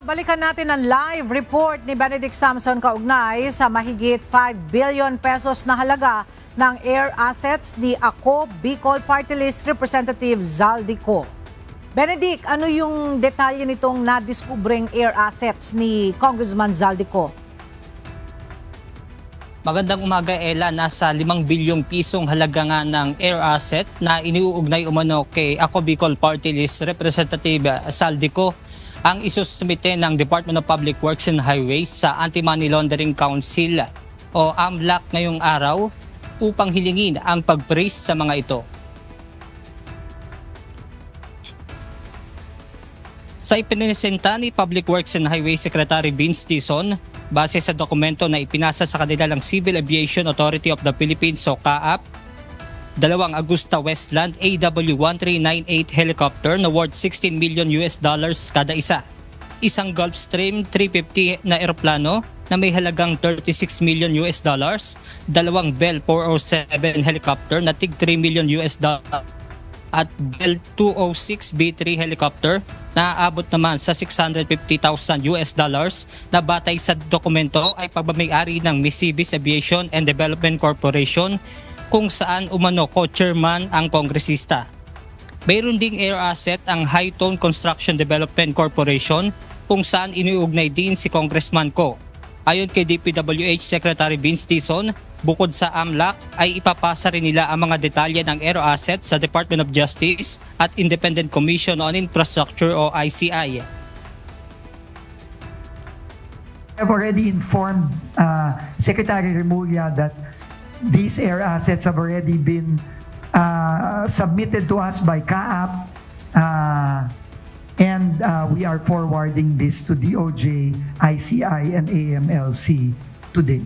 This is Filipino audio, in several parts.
balikan natin ang live report ni Benedict Samson kaugnay sa mahigit 5 billion pesos na halaga ng air assets ni Ako Bicol Party List Representative Zaldico. Benedict, ano yung detalye nitong nadiskubreng air assets ni Congressman Zaldico? Magandang umaga, Ella. Nasa 5 bilyong pisong halaga nga ng air asset na iniuugnay umano kay Ako Bicol Party List Representative Zaldico ang isusumite ng Department of Public Works and Highways sa Anti-Money Laundering Council o AMLAC ngayong araw upang hilingin ang pag-freeze sa mga ito. Sa ipinresenta ni Public Works and Highways Secretary Vince Dizon, base sa dokumento na ipinasa sa kanila ng Civil Aviation Authority of the Philippines o CAAP, 2 Agusta Westland AW1398 helicopter na worth $16 million kada isa. Isang Gulfstream 350 na eroplano na may halagang $36 million, 2 Bell 407 helicopter na tig $3 million at Bell 206B3 helicopter na aabot naman sa $650,000 na batay sa dokumento ay pagmamay-ari ng Misibis Aviation and Development Corporation kung saan umano co-chairman ang kongresista. Mayroon ding air asset ang High Tone Construction Development Corporation kung saan iniugnay din si Congressman Ko. Ayon kay DPWH Secretary Vince Dizon, bukod sa AMLAC ay ipapasa rin nila ang mga detalye ng air asset sa Department of Justice at Independent Commission on Infrastructure o ICI. I've already informed Secretary Remulla that these air assets have already been submitted to us by CAAP and we are forwarding this to DOJ, ICI, and AMLC today.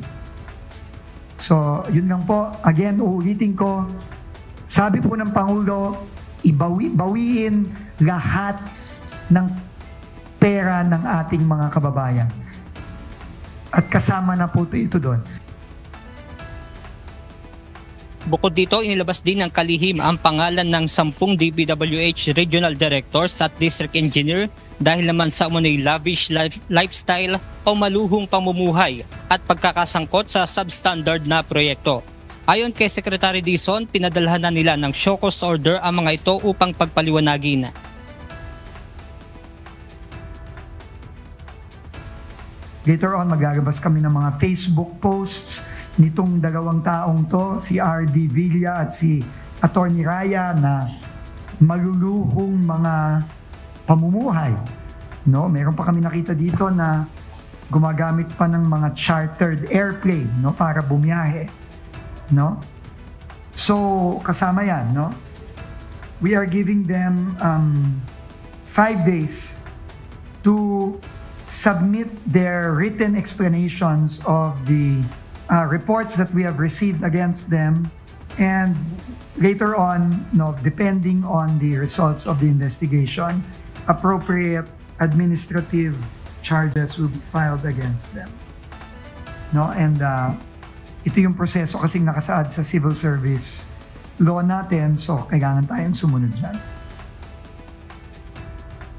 So, yun lang po. Again, uulitin ko, sabi po ng Pangulo, bawiin lahat ng pera ng ating mga kababayan. At kasama na po ito doon. Bukod dito, inilabas din ng kalihim ang pangalan ng 10 DPWH Regional Directors at District Engineer dahil naman sa umunoy lavish lifestyle o maluhong pamumuhay at pagkakasangkot sa substandard na proyekto. Ayon kay Secretary Dizon, pinadalhan na nila ng show cause order ang mga ito upang pagpaliwanagin. Later on, maglalabas kami ng mga Facebook posts nitong dalawang taong to, si R.D. Villa at si Atty. Raya, na maluluhong mga pamumuhay. No? Meron pa kami nakita dito na gumagamit pa ng mga chartered airplane, no, para bumiyahe. No? So, kasama yan. No? We are giving them 5 days to submit their written explanations of the reports that we have received against them, and later on, depending on the results of the investigation, appropriate administrative charges will be filed against them. And ito yung proseso kasing nakasaad sa civil service law natin, so kailangan tayong sumunod dyan.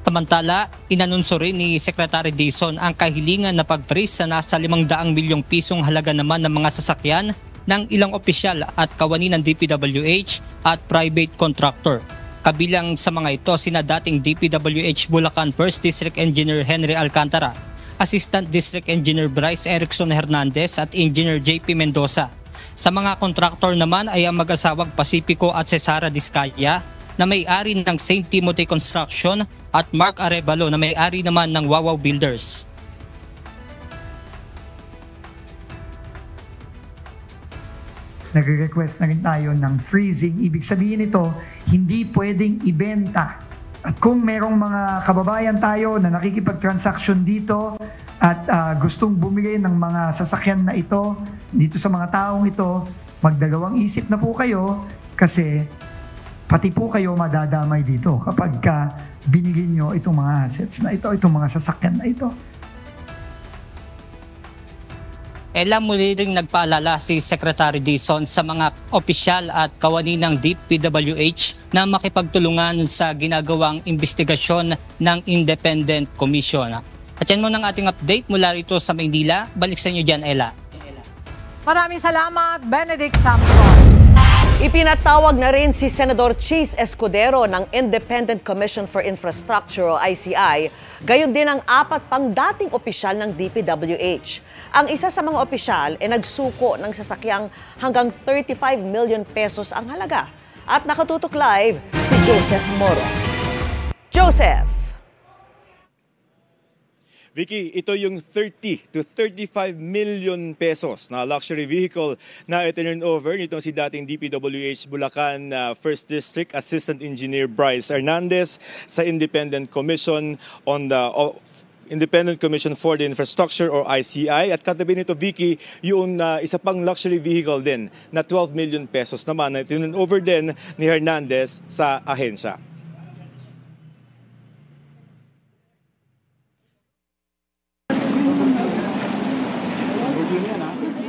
Samantala, inanunsyo rin ni Secretary Dizon ang kahilingan na pag-freeze sa nasa 500 milyong pisong halaga naman ng mga sasakyan ng ilang opisyal at kawani ng DPWH at private contractor. Kabilang sa mga ito sina dating DPWH Bulacan 1st District Engineer Henry Alcantara, Assistant District Engineer Bryce Erickson Hernandez at Engineer JP Mendoza. Sa mga contractor naman ay ang mag-asawang Pacifico at Cesara Discaya na may-ari ng St. Timothy Construction at Mark Arevalo na may-ari naman ng Wawaw Builders. Nagre-request na rin tayo ng freezing. Ibig sabihin ito, hindi pwedeng ibenta. At kung merong mga kababayan tayo na nakikipag-transaction dito at gustong bumili ng mga sasakyan na ito, dito sa mga taong ito, magdalawang isip na po kayo kasi pati po kayo madadamay dito kapag binili nyo itong mga assets na ito, itong mga sasakyan na ito. Muli ring nagpaalala si Secretary Dizon sa mga opisyal at kawani ng DPWH na makipagtulungan sa ginagawang investigasyon ng Independent Commission. At yan muna ang ating update mula rito sa Maynila. Balik sa inyo dyan, Ella. Maraming salamat, Benedict Samson. Ipinatawag na rin si Senador Chis Escudero ng Independent Commission for Infrastructure o ICI, gayon din ang 4 pang dating opisyal ng DPWH. Ang isa sa mga opisyal ay nagsuko ng sasakyang hanggang 35 million pesos ang halaga. At nakatutok live si Joseph Moro. Joseph! Vicky, ito yung 30 to 35 million pesos na luxury vehicle na itinurn over nitong si dating DPWH Bulacan 1st District Assistant Engineer Bryce Hernandez sa Independent Commission Independent Commission for the Infrastructure or ICI. At katabi nito, Vicky, yung isa pang luxury vehicle din na 12 million pesos naman na itinurn over din ni Hernandez sa ahensya.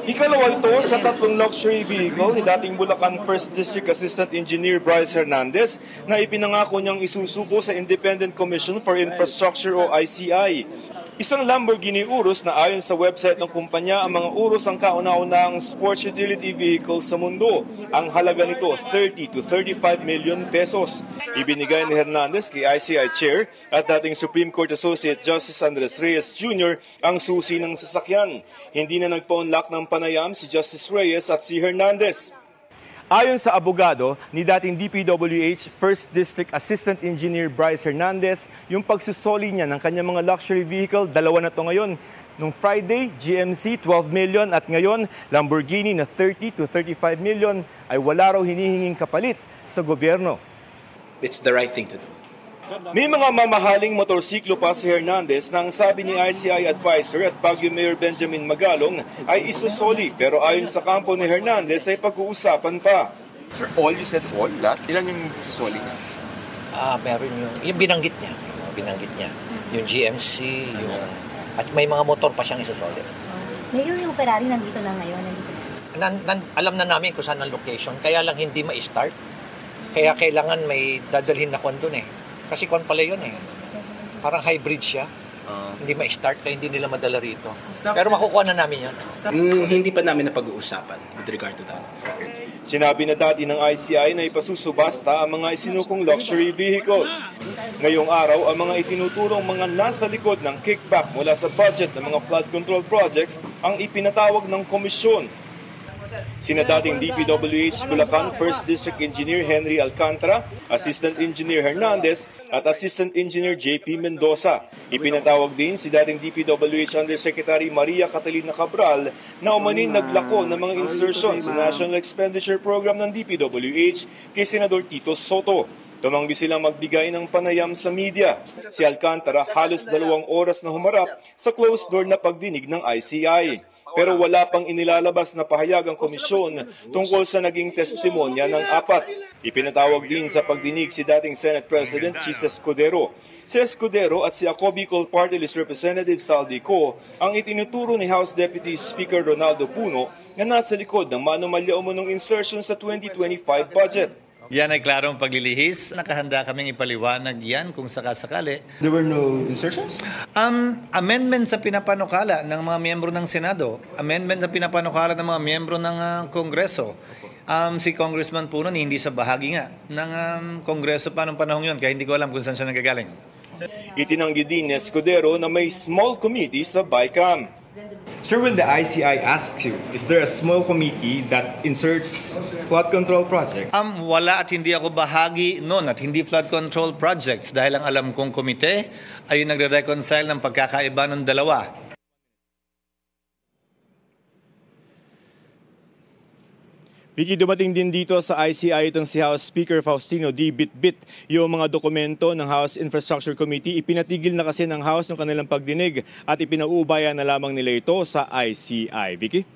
Ikalawa ito sa 3 luxury vehicle ni dating Bulacan 1st District Assistant Engineer Bryce Hernandez na ipinangako niyang isusuko sa Independent Commission for Infrastructure o ICI. Isang Lamborghini Urus na ayon sa website ng kumpanya, ang mga Urus ang kauna-unahang sports utility vehicle sa mundo. Ang halaga nito 30 to 35 million pesos. Ibinigay ni Hernandez kay ICI Chair at dating Supreme Court Associate Justice Andres Reyes Jr. ang susi ng sasakyan. Hindi na nagpa-unlock ng panayam si Justice Reyes at si Hernandez. Ayon sa abogado ni dating DPWH 1st District Assistant Engineer Bryce Hernandez, yung pagsusoli niya ng kanyang mga luxury vehicle, 2 na to ngayon. Nung Friday, GMC 12 million at ngayon Lamborghini na 30 to 35 million ay wala raw hinihinging kapalit sa gobyerno. It's the right thing to do. May mga mamahaling motorsiklo pa si Hernandez na ang sabi ni ICI Advisor at Baguio Mayor Benjamin Magalong ay isusoli, pero ayon sa kampo ni Hernandez ay pag-uusapan pa. Sir, all you said all? Lahat? Ilan yung susoli niya? Meron yung binanggit niya. Yung GMC, at may mga motor pa siyang isusoli. Mayor, yung Ferrari nandito na ngayon. Alam na namin kung saan ang location, kaya lang hindi ma-start. Kaya kailangan may dadalhin na kwan doon eh. Kasi kwan pala yun eh. Parang hybrid siya. Hindi ma-start kaya hindi nila madala rito. Pero makukuha na namin yun. Hindi pa namin napag-uusapan with regard to that. Sinabi na dati ng ICI na ipasusubasta ang mga isinukong luxury vehicles. Ngayong araw, ang mga itinuturong mga nasa likod ng kickback mula sa budget ng mga flood control projects ang ipinatawag ng komisyon. Sina dating DPWH Bulacan 1st District Engineer Henry Alcantara, Assistant Engineer Hernandez at Assistant Engineer JP Mendoza. Ipinatawag din si dating DPWH Undersecretary Maria Catalina Cabral na umanin naglako ng mga insertions sa National Expenditure Program ng DPWH kay Senador Tito Soto. Tumanggi silang magbigay ng panayam sa media. Si Alcantara halos 2 oras na humarap sa closed door na pagdinig ng ICI. Pero wala pang inilalabas na pahayag ang komisyon tungkol sa naging testimonya ng 4. Ipinatawag din sa pagdinig si dating Senate President Chis Escudero. Si Escudero at si Ako Bicol Party List Representative Saldico ang itinuturo ni House Deputy Speaker Ronaldo Puno na nasa likod ng manomalya umunong insertion sa 2025 budget. Yan ay klarong paglilihis. Nakahanda kaming ipaliwanag yan kung sakasakali. There were no insertions? Amendment sa pinapanukala ng mga miyembro ng Senado. Amendment sa pinapanukala ng mga miyembro ng Kongreso. Si Congressman Puno hindi sa bahagi nga ng Kongreso pa nung panahon yun. Kaya hindi ko alam kung saan siya nagagaling. Itinanggi din ni Escudero na may small committee sa BICAM. Sir, when the ICI asks you, is there a small committee that inserts flood control projects? Wala at hindi ako bahagi noon at hindi flood control projects dahil ang alam kong komite ay nagre-reconcile ng pagkakaiba ng dalawa. Vicky, dumating din dito sa ICI itong si House Speaker Faustino D. Bitbit yung mga dokumento ng House Infrastructure Committee. Ipinatigil na kasi ng House ng kanilang pagdinig at ipinauubaya na lamang nila ito sa ICI. Vicky?